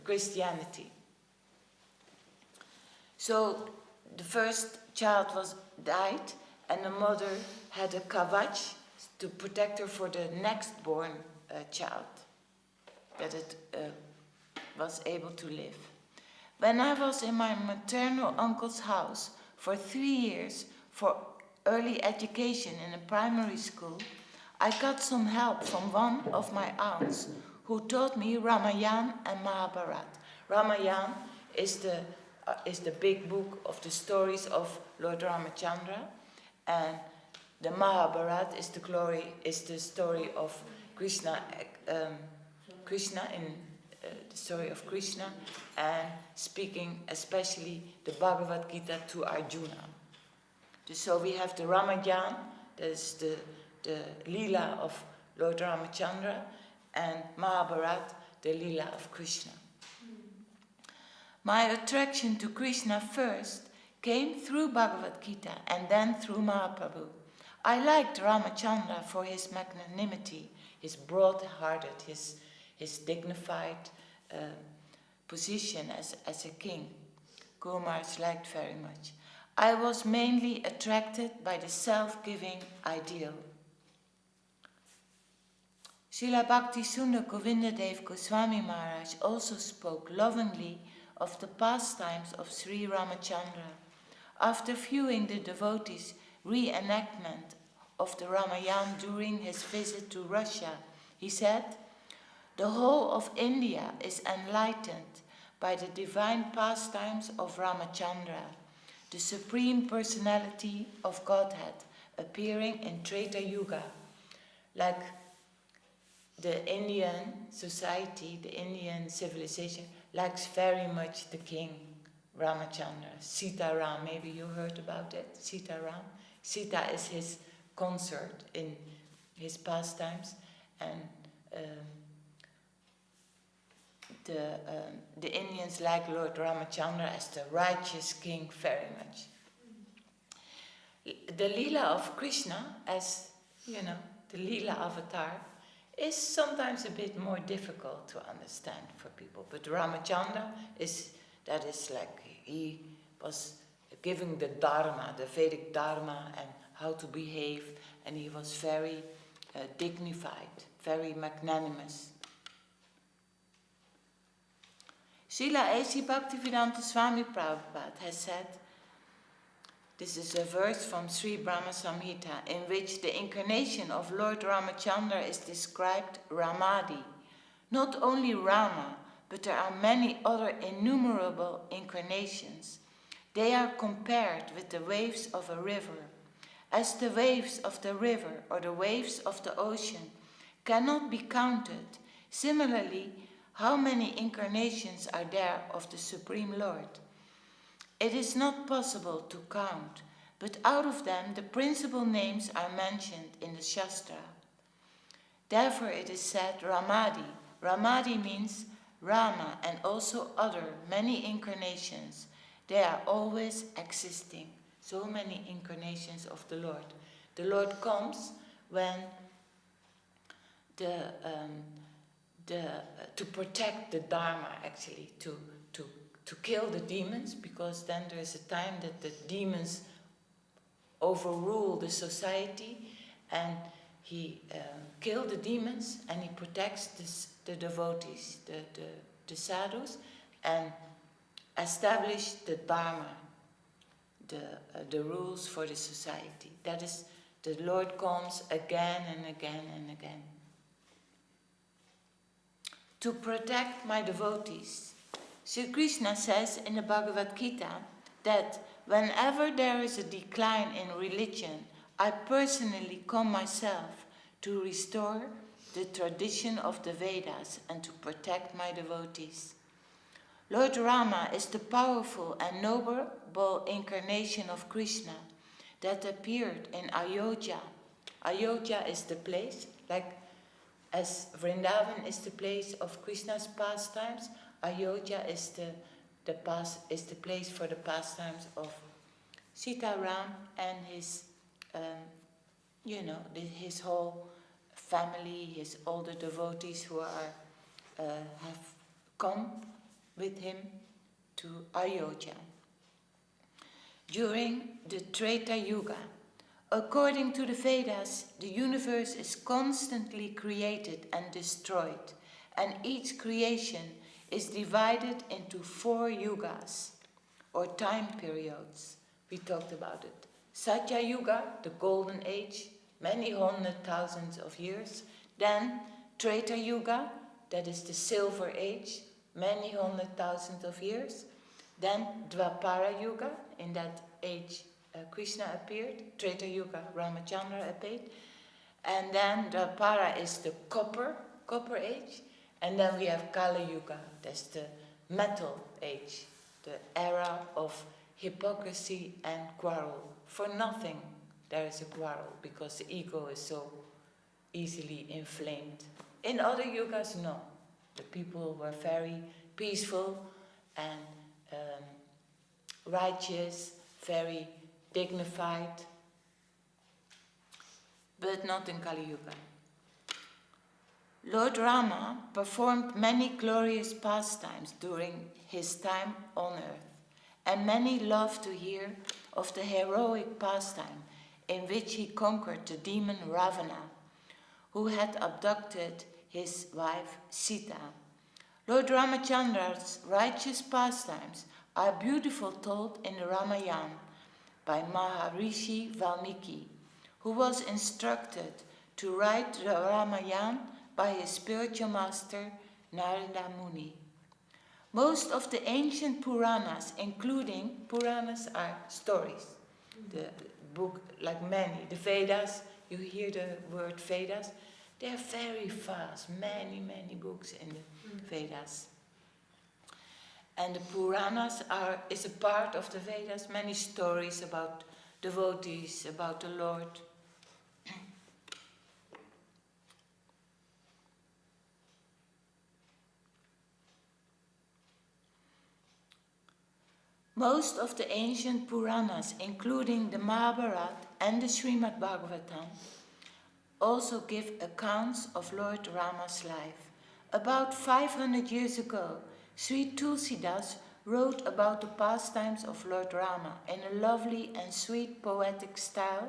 Christianity. So the first child died, and the mother had a kavach to protect her for the next born child, that it was able to live. When I was in my maternal uncle's house for 3 years for early education in a primary school, I got some help from one of my aunts who taught me Ramayana and Mahabharata. Ramayana is the big book of the stories of Lord Ramachandra, and the Mahabharata is the story of Krishna, the story of Krishna, and speaking especially the Bhagavad Gita to Arjuna. So we have the Ramayana, that is the Leela of Lord Ramachandra, and Mahabharata, the Leela of Krishna. My attraction to Krishna first came through Bhagavad Gita and then through Mahaprabhu. I liked Ramachandra for his magnanimity, his broad-hearted, his dignified position as a king. Kumars liked very much. I was mainly attracted by the self-giving ideal. Srila Bhakti Sundar Govindadev Goswami Maharaj also spoke lovingly of the pastimes of Sri Ramachandra. After viewing the devotees' reenactment of the Ramayana during his visit to Russia, he said, "The whole of India is enlightened by the divine pastimes of Ramachandra, the supreme personality of Godhead appearing in Treta Yuga." Like the Indian society, the Indian civilization, likes very much the king, Ramachandra. Sita Ram, maybe you heard about it, Sita Ram. Sita is his consort in his pastimes, and the Indians like Lord Ramachandra as the righteous king very much. The Leela of Krishna, as you know, the Leela avatar, is sometimes a bit more difficult to understand for people. But Ramachandra that is like he was giving the Dharma, the Vedic Dharma, and how to behave, and he was very dignified, very magnanimous. Srila A.C. Bhaktivedanta Swami Prabhupada has said, this is a verse from Sri Brahma Samhita, in which the incarnation of Lord Ramachandra is described Ramadi. Not only Rama, but there are many other innumerable incarnations. They are compared with the waves of a river. As the waves of the river or the waves of the ocean cannot be counted, similarly, how many incarnations are there of the Supreme Lord? It is not possible to count, but out of them the principal names are mentioned in the Shastra. Therefore it is said Ramadi. Ramadi means Rama and also other many incarnations. They are always existing. So many incarnations of the Lord. The Lord comes when to protect the Dharma, actually, to kill the demons, because then there is a time that the demons overrule the society, and he kills the demons and he protects the devotees, the sadhus, and establish the Dharma, the rules for the society. That is, the Lord comes again and again and again. To protect my devotees. Sri Krishna says in the Bhagavad Gita that whenever there is a decline in religion, I personally come myself to restore the tradition of the Vedas and to protect my devotees. Lord Rama is the powerful and noble incarnation of Krishna that appeared in Ayodhya. Ayodhya is the place, like as Vrindavan is the place of Krishna's pastimes, Ayodhya is the place for the pastimes of Sita Ram and his, his whole family, all the devotees who have come with him to Ayodhya. During the Treta Yuga, according to the Vedas, the universe is constantly created and destroyed, and each creation is divided into 4 yugas, or time periods. We talked about it. Satya Yuga, the golden age, many 100,000 of years. Then Treta Yuga, that is the silver age, many 100,000 of years. Then Dwapara Yuga, in that age Krishna appeared. Treta Yuga, Ramachandra appeared. And then Dwapara is the copper age. And then we have Kali Yuga, that's the metal age, the era of hypocrisy and quarrel. For nothing there is a quarrel, because the ego is so easily inflamed. In other yugas, no. The people were very peaceful and righteous, very dignified, but not in Kali Yuga. Lord Rama performed many glorious pastimes during his time on earth, and many loved to hear of the heroic pastime in which he conquered the demon Ravana, who had abducted his wife Sita. Lord Ramachandra's righteous pastimes are beautifully told in the Ramayana by Maharishi Valmiki, who was instructed to write the Ramayana by his spiritual master Narada Muni. Most of the ancient Puranas, including Puranas are stories, the book like many, the Vedas, you hear the word Vedas, they are very fast, many books in the Vedas. And the Puranas is a part of the Vedas, many stories about devotees, about the Lord. Most of the ancient Puranas, including the Mahabharata and the Srimad Bhagavatam, also give accounts of Lord Rama's life. About 500 years ago, Sri Tulsidas wrote about the pastimes of Lord Rama in a lovely and sweet poetic style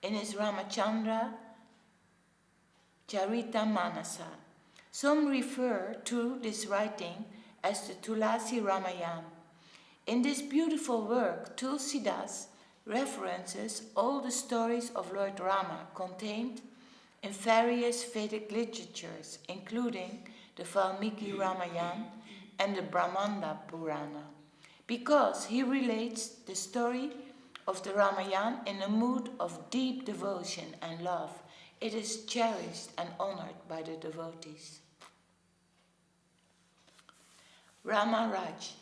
in his Ramachandra Charitamānasa. Some refer to this writing as the Tulasi Ramayana. In this beautiful work, Tulsidas references all the stories of Lord Rama contained in various Vedic literatures, including the Valmiki Ramayana and the Brahmanda Purana, because he relates the story of the Ramayana in a mood of deep devotion and love. It is cherished and honored by the devotees. Rama Raj.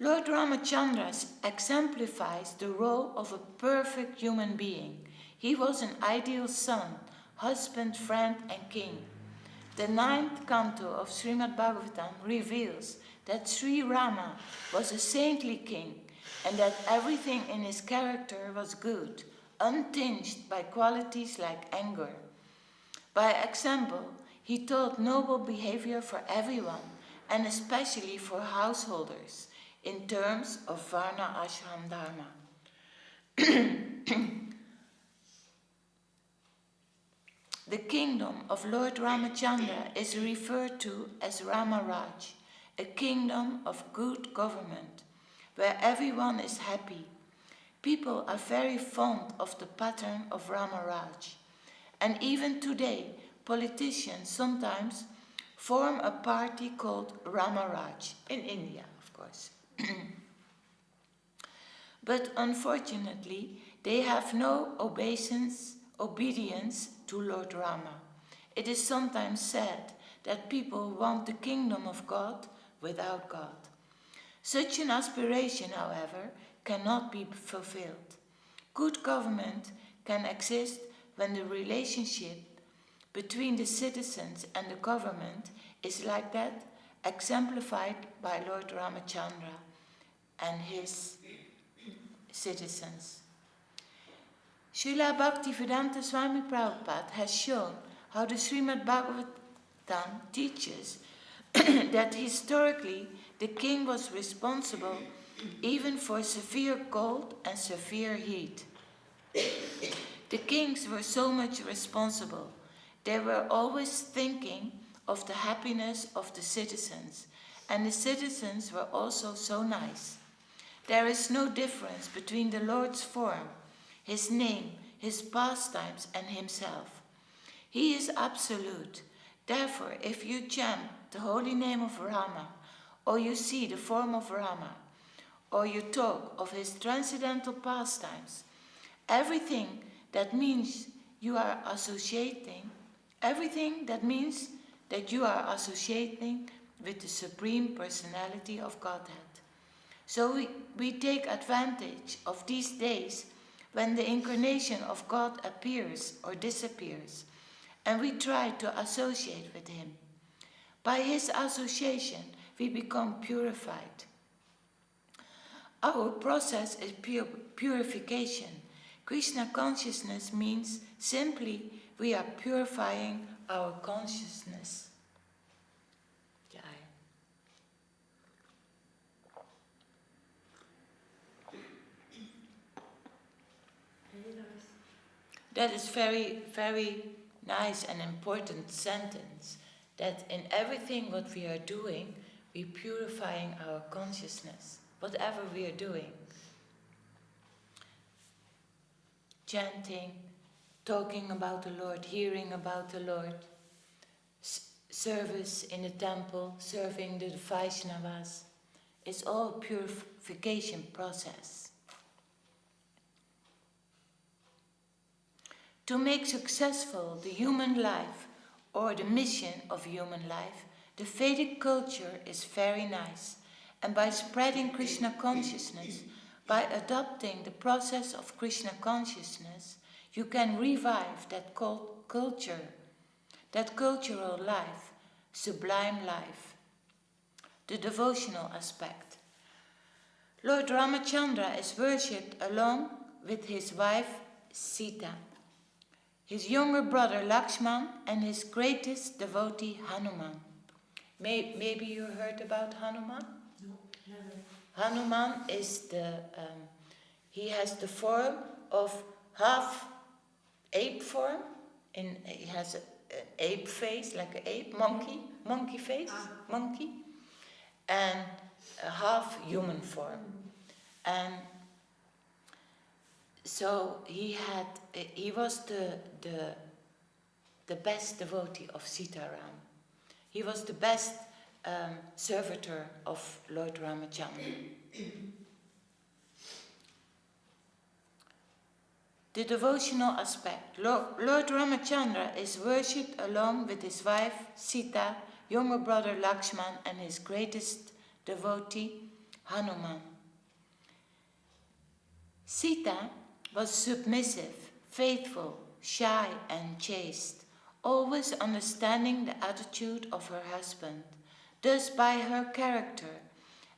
Lord Ramachandra exemplifies the role of a perfect human being. He was an ideal son, husband, friend, and king. The 9th canto of Srimad Bhagavatam reveals that Sri Rama was a saintly king and that everything in his character was good, untinged by qualities like anger. By example, he taught noble behavior for everyone, and especially for householders, in terms of Varna Ashram Dharma. The kingdom of Lord Ramachandra is referred to as Rama Raj, a kingdom of good government, where everyone is happy. People are very fond of the pattern of Rama Raj, and even today, politicians sometimes form a party called Rama Raj, in India, of course. But unfortunately, they have no obedience to Lord Rama. It is sometimes said that people want the kingdom of God without God. Such an aspiration, however, cannot be fulfilled. Good government can exist when the relationship between the citizens and the government is like that, exemplified by Lord Ramachandra and his citizens. Srila Bhaktivedanta Swami Prabhupada has shown how the Srimad Bhagavatam teaches that historically the king was responsible even for severe cold and severe heat. The kings were so much responsible. They were always thinking of the happiness of the citizens, and the citizens were also so nice. There is no difference between the Lord's form, his name, his pastimes, and himself. He is absolute. Therefore, if you chant the holy name of Rama, or you see the form of Rama, or you talk of his transcendental pastimes, everything that means you are associating, everything that means that you are associating with the Supreme Personality of Godhead. So we take advantage of these days when the incarnation of God appears or disappears, and we try to associate with him. By his association, we become purified. Our process is purification. Krishna consciousness means simply we are purifying our consciousness. That is very, very nice and important sentence, that in everything what we are doing, we're purifying our consciousness, whatever we are doing. Chanting, talking about the Lord, hearing about the Lord, service in the temple, serving the Vaishnavas, it's all a purification process. To make successful the human life or the mission of human life, the Vedic culture is very nice, and by spreading Krishna consciousness, by adopting the process of Krishna consciousness, you can revive that culture, that cultural life, sublime life. The devotional aspect. Lord Ramachandra is worshipped along with his wife Sita, his younger brother Lakshman, and his greatest devotee Hanuman. Maybe you heard about Hanuman? No, never. Hanuman is he has the form of half ape form, he has an ape face, like an ape, monkey face, monkey, and a half human form. And so he was the best devotee of Sitaram. He was the best servitor of Lord Ramachandra. The devotional aspect. Lord Ramachandra is worshipped along with his wife Sita, younger brother Lakshman, and his greatest devotee Hanuman. Sita was submissive, faithful, shy, and chaste, always understanding the attitude of her husband. Thus, by her character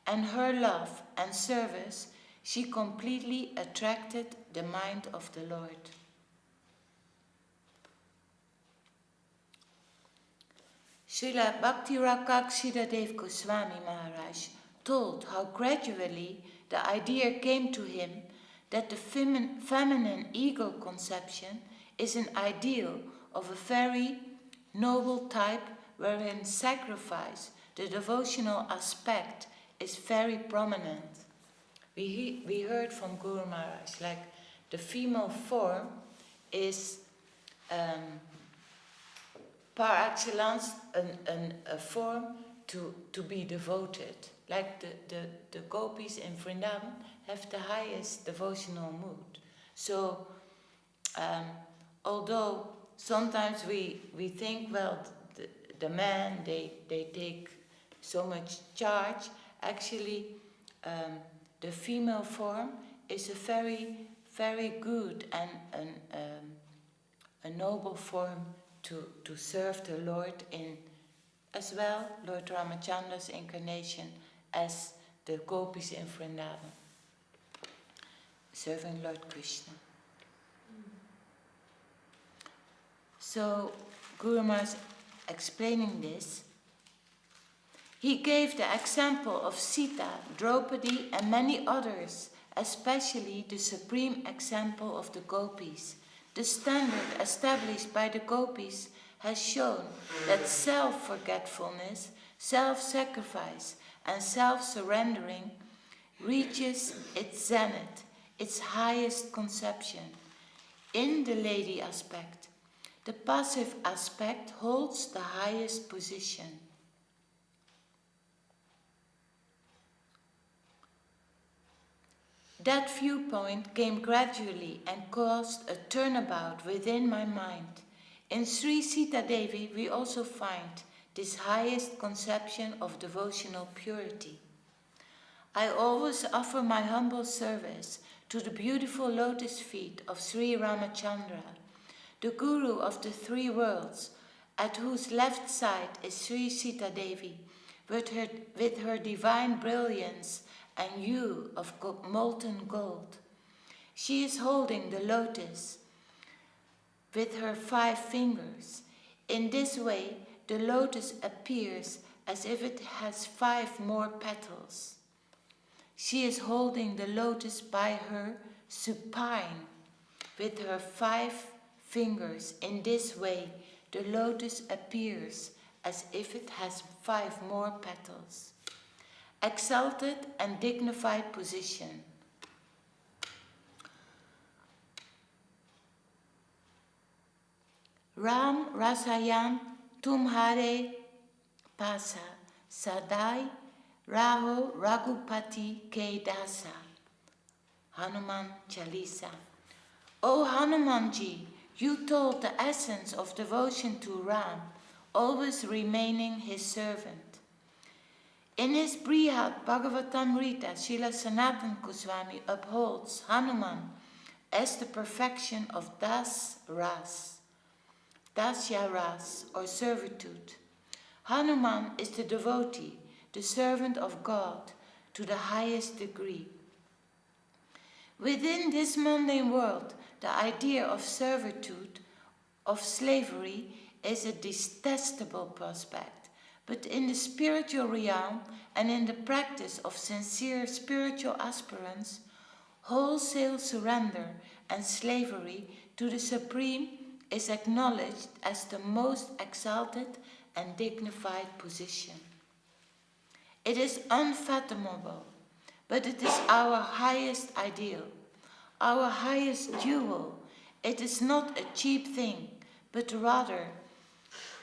and her love and service, she completely attracted the mind of the Lord. Srila Bhakti Rakshitadev Goswami Maharaj told how gradually the idea came to him that the feminine ego conception is an ideal of a very noble type wherein sacrifice, the devotional aspect, is very prominent. We heard from Guru Maharaj, like the female form is par excellence a form to be devoted. Like the gopis in Vrindavan have the highest devotional mood. So, although sometimes we think, well, the men, they take so much charge, actually the female form is a very, very good and a noble form to serve the Lord in, as well, Lord Ramachandra's incarnation as the gopis in Vrindavan, serving Lord Krishna. So Guru Maharaj explaining this, He gave the example of Sita, Draupadi, and many others, especially the supreme example of the gopis. The standard established by the gopis has shown that self-forgetfulness, self-sacrifice, and self-surrendering reaches its zenith, its highest conception, in the lady aspect. The passive aspect holds the highest position. That viewpoint came gradually and caused a turnabout within my mind. In Sri Sita Devi we also find this highest conception of devotional purity. I always offer my humble service to the beautiful lotus feet of Sri Ramachandra, the Guru of the three worlds, at whose left side is Sri Sita Devi, with her divine brilliance and hue of molten gold. She is holding the lotus with her 5 fingers. In this way, the lotus appears as if it has 5 more petals. She is holding the lotus by her supine with her 5 fingers. In this way, the lotus appears as if it has 5 more petals. Exalted and dignified position. Ram Rasayan Tumhare Pasa Sadai Raho Raghupati Ke Dasa. Hanuman Chalisa. O Hanumanji, you told the essence of devotion to Ram, always remaining his servant. In his Brihad Bhagavatamrita, Srila Sanatana Goswami upholds Hanuman as the perfection of Dasya Ras, or servitude. Hanuman is the devotee, the servant of God, to the highest degree. Within this mundane world, the idea of servitude, of slavery, is a detestable prospect. But in the spiritual realm and in the practice of sincere spiritual aspirants, wholesale surrender and slavery to the Supreme is acknowledged as the most exalted and dignified position. It is unfathomable, but it is our highest ideal, our highest jewel. It is not a cheap thing, but rather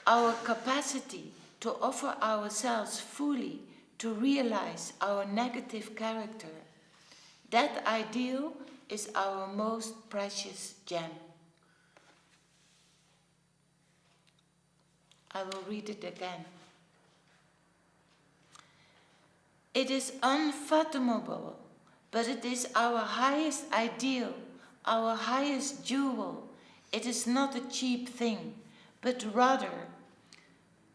our capacity to offer ourselves fully to realize our negative character. That ideal is our most precious gem. I will read it again. It is unfathomable, but it is our highest ideal, our highest jewel. It is not a cheap thing, but rather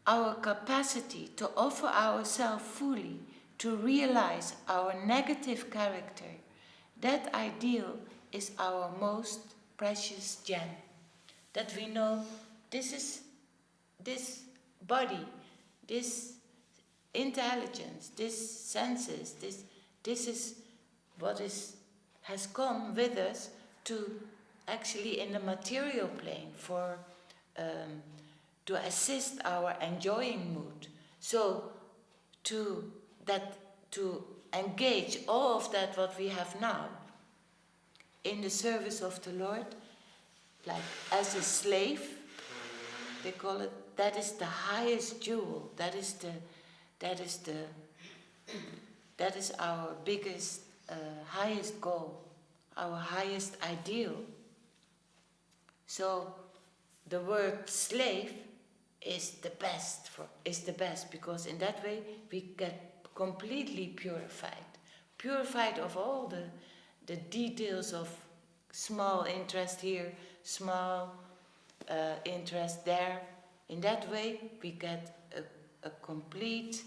our capacity to offer ourselves fully to realize our negative character. That ideal is our most precious gem. That we know this body, this intelligence, this senses, this is what has come with us to actually in the material plane for to assist our enjoying mood. So to engage all of that what we have now in the service of the Lord, like as a slave, they call it, that is the highest jewel, that is our biggest, highest goal, our highest ideal. So the word slave is the best because in that way we get completely purified of all the details of small interest here, small interest there. In that way we get a complete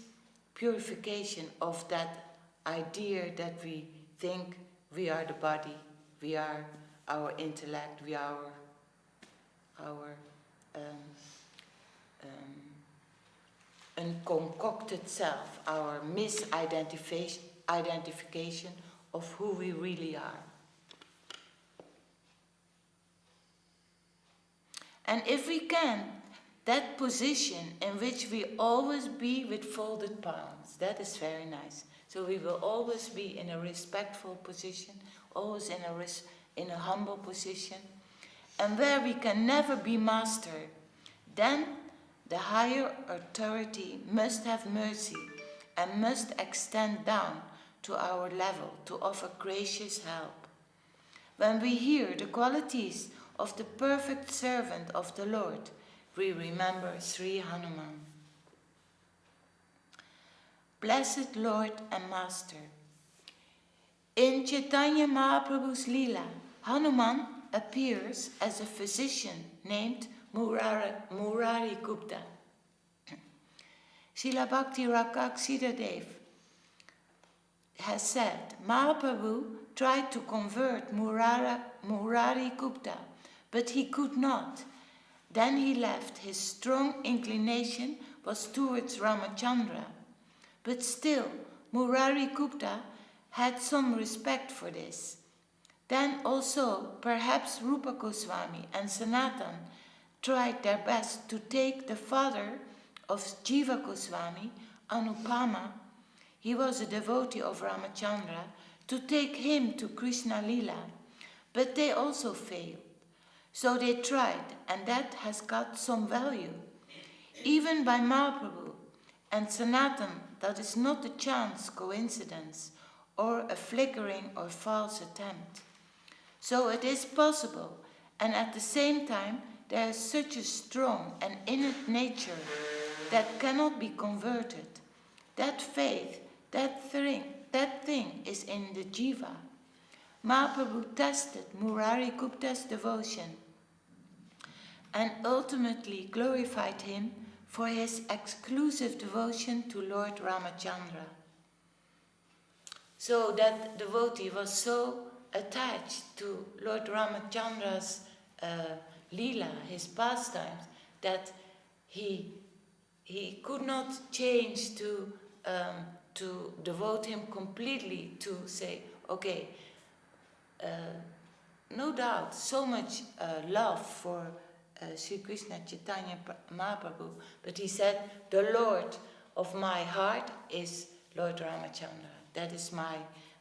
purification of that idea that we think we are the body, we are our intellect, we are our concocted self, our misidentification of who we really are. And if we can, that position in which we always be with folded palms, that is very nice. So we will always be in a respectful position, always in a humble position, and where we can never be master, then the higher authority must have mercy and must extend down to our level to offer gracious help. When we hear the qualities of the perfect servant of the Lord, we remember Sri Hanuman. Blessed Lord and Master, in Chaitanya Mahaprabhu's Leela, Hanuman appears as a physician named Murari Gupta. Srila Bhakti Rakak has said, Mahaprabhu tried to convert Murari Gupta, but he could not. Then he left. His strong inclination was towards Ramachandra. But still, Murari Gupta had some respect for this. Then also, perhaps Rupa Goswami and Sanatan tried their best to take the father of Jiva Goswami, Anupama, he was a devotee of Ramachandra, to take him to Krishna Lila, but they also failed. So they tried, and that has got some value. Even by Mahaprabhu and Sanatan, that is not a chance coincidence or a flickering or false attempt. So it is possible, and at the same time, there is such a strong and innate nature that cannot be converted. That faith, that thing is in the jiva. Mahaprabhu tested Murari Gupta's devotion and ultimately glorified him for his exclusive devotion to Lord Ramachandra. So that devotee was so attached to Lord Ramachandra's Leela, his pastimes, that he could not change to devote him completely to say, okay, no doubt, so much love for Sri Krishna Chaitanya Mahaprabhu, but he said, the Lord of my heart is Lord Ramachandra. That is my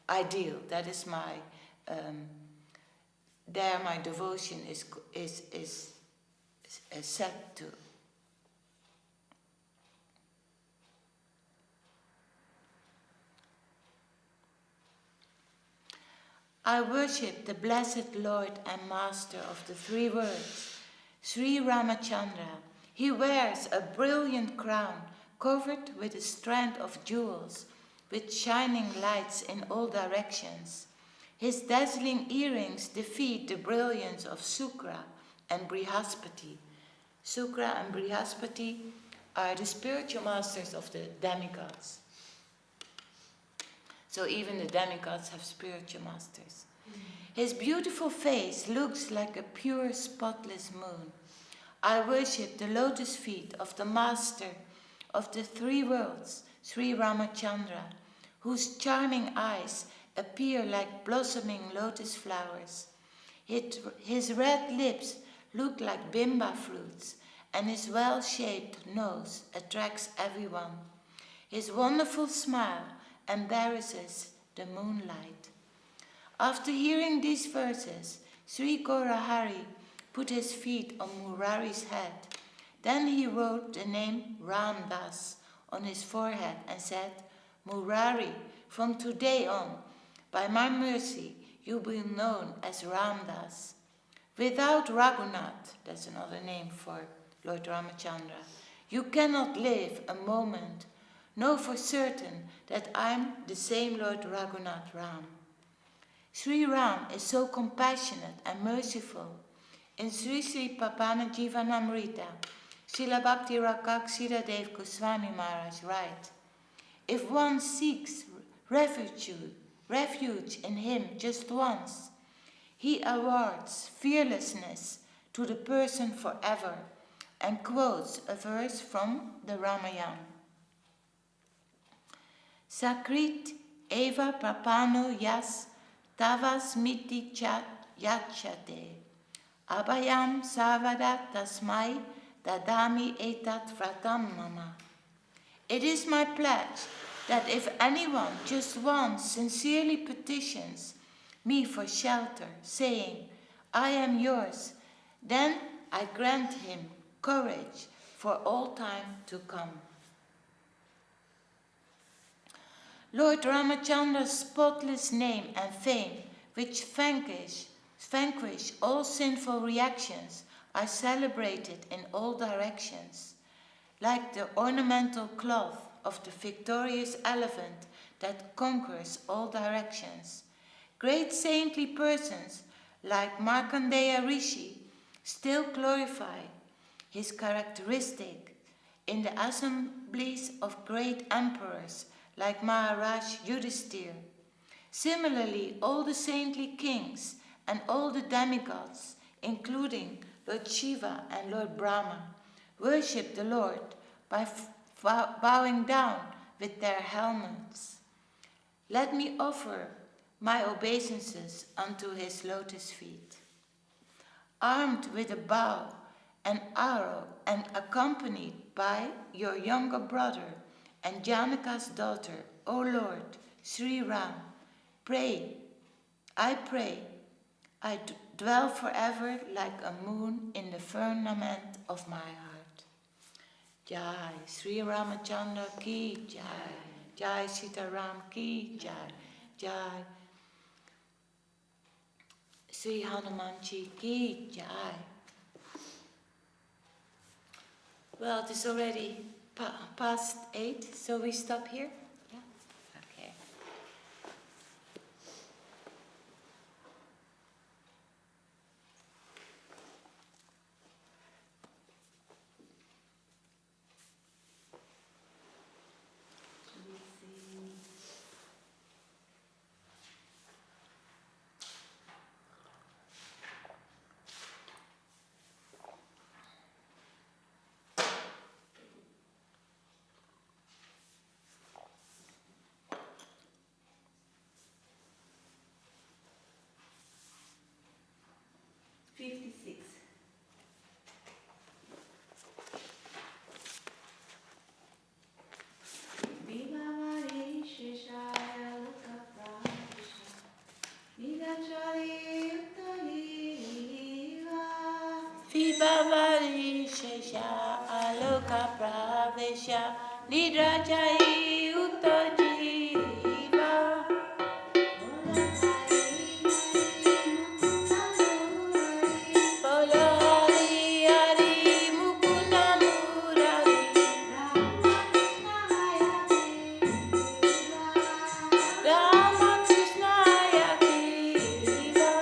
ideal, that is my, there my devotion is set to. I worship the blessed Lord and Master of the three worlds, Sri Ramachandra. He wears a brilliant crown covered with a strand of jewels, with shining lights in all directions. His dazzling earrings defeat the brilliance of Sukra and Brihaspati. Sukra and Brihaspati are the spiritual masters of the demigods. So even the demigods have spiritual masters. His beautiful face looks like a pure, spotless moon. I worship the lotus feet of the master of the three worlds, Sri Ramachandra, whose charming eyes appear like blossoming lotus flowers. His red lips look like bimba fruits, and his well-shaped nose attracts everyone. His wonderful smile embarrasses the moonlight. After hearing these verses, Sri Gaurahari put his feet on Murari's head. Then he wrote the name Ram Das on his forehead and said, Murari, from today on, by my mercy, you will be known as Ram Das. Without Raghunath, that's another name for Lord Ramachandra, you cannot live a moment. Know for certain that I'm the same Lord Raghunath Ram. Sri Ram is so compassionate and merciful. In Sri Sri Papana Jivanamrita, Srila Bhakti Rakak Siradev Goswami Maharaj writes, if one seeks refuge in him just once, he awards fearlessness to the person forever, and quotes a verse from the Ramayana. Sakrit eva papano yas tavas miti yachate. Abhayam savada tasmai dadami etat vratam mama. It is my pledge that if anyone just once sincerely petitions me for shelter, saying, I am yours, then I grant him courage for all time to come. Lord Ramachandra's spotless name and fame, which vanquish all sinful reactions, are celebrated in all directions. Like the ornamental cloth of the victorious elephant that conquers all directions. Great saintly persons like Markandeya Rishi still glorify his characteristic in the assemblies of great emperors like Maharaj Yudhisthira. Similarly, all the saintly kings and all the demigods, including Lord Shiva and Lord Brahma, worship the Lord by bowing down with their helmets. Let me offer my obeisances unto his lotus feet. Armed with a bow and arrow and accompanied by your younger brother and Janaka's daughter, O Lord, Sri Ram, I pray, I dwell forever like a moon in the firmament of my heart. Jai Sri Ramachandra ki jai, Jai Sitaram ki jai, Jai Sri Hanumanji ki jai. Well, it is already past 8, so we stop here? Yeah? Okay. Vibhavari Shesha Aloka Pravesha Nidrajai Uttajiva Bolo Hari Hari Mukunda Murari Rama Krishna Yakiva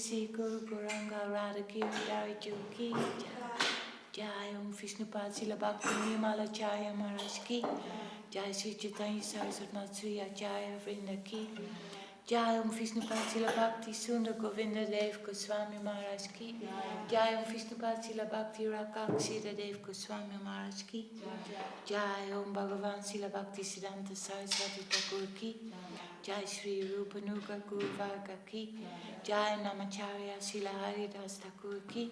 Sri Guru Gauranga Radha Giridhari Ki Jai Om Vishnupad Srila Bhakti Nimalacharya Maharaj Ki Jai Sri Chaitanya Saraswati Matsuri Acharya Vrinda Ki Jai Om Vishnupad Srila Bhakti Sundar Govinda Dev Goswami Maharaj Ki Jai Om Vishnupad Srila Bhakti Rakakshira Dev Goswami Maharaj Ki Jai Om Bhagavan Srila Bhakti Siddhanta Saraswati Thakur Ki Jai Sri Rupanuga Guru Varga Ki Jai Namacharya Srila Haridas Thakur Ki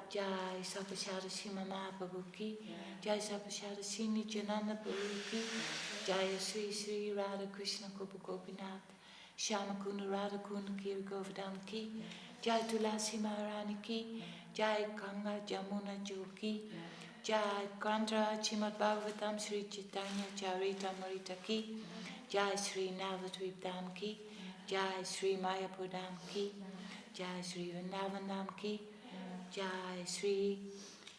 Jai Sapashada Sima Mahaprabhu Ki Jai Sapashada Sri Nityananda Prabhu Ki Jai Sri Sri Radha Krishna Gopa Gopinath Shama Kunda Radha Kunda Kiri Govardhan Ki Jai Tulasi Maharani Ki Jai Ganga Jamuna Jo Ki Jai Kantra Chimad Bhagavatam Sri Chaitanya Charitamrita Ki Jai Sri Navadvip Dham Ki Jai Sri Mayapur Dham Ki Jai Sri Vrindavan Dham Ki Jai Sri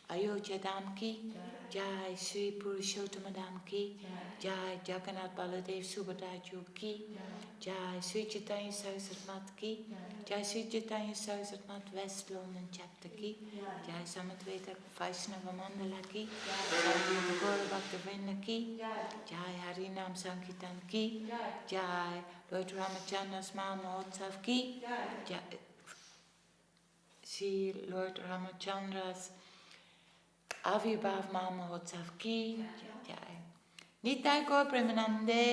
Ayodhya Dham Ki Jai Sri Purushottama Dham Ki Jai Jagannath Baladev Subhadra Ki Jai Sri Chaitanya Saraswati Mat Ki Jai Sri Chaitanya Saraswati Mat West London Chapter Ki Jai Samatveita Vaishnava Mandala Ki Jai Gaura Bhakta Vrinda Ki Jai Harinam Sankirtan Ki Jai Lord Ramachandra's Mahotsav Ki Jai Sri Lord Ramachandra's Avirbhav Mahotsav Ki Jai Nitai Gaur Premanande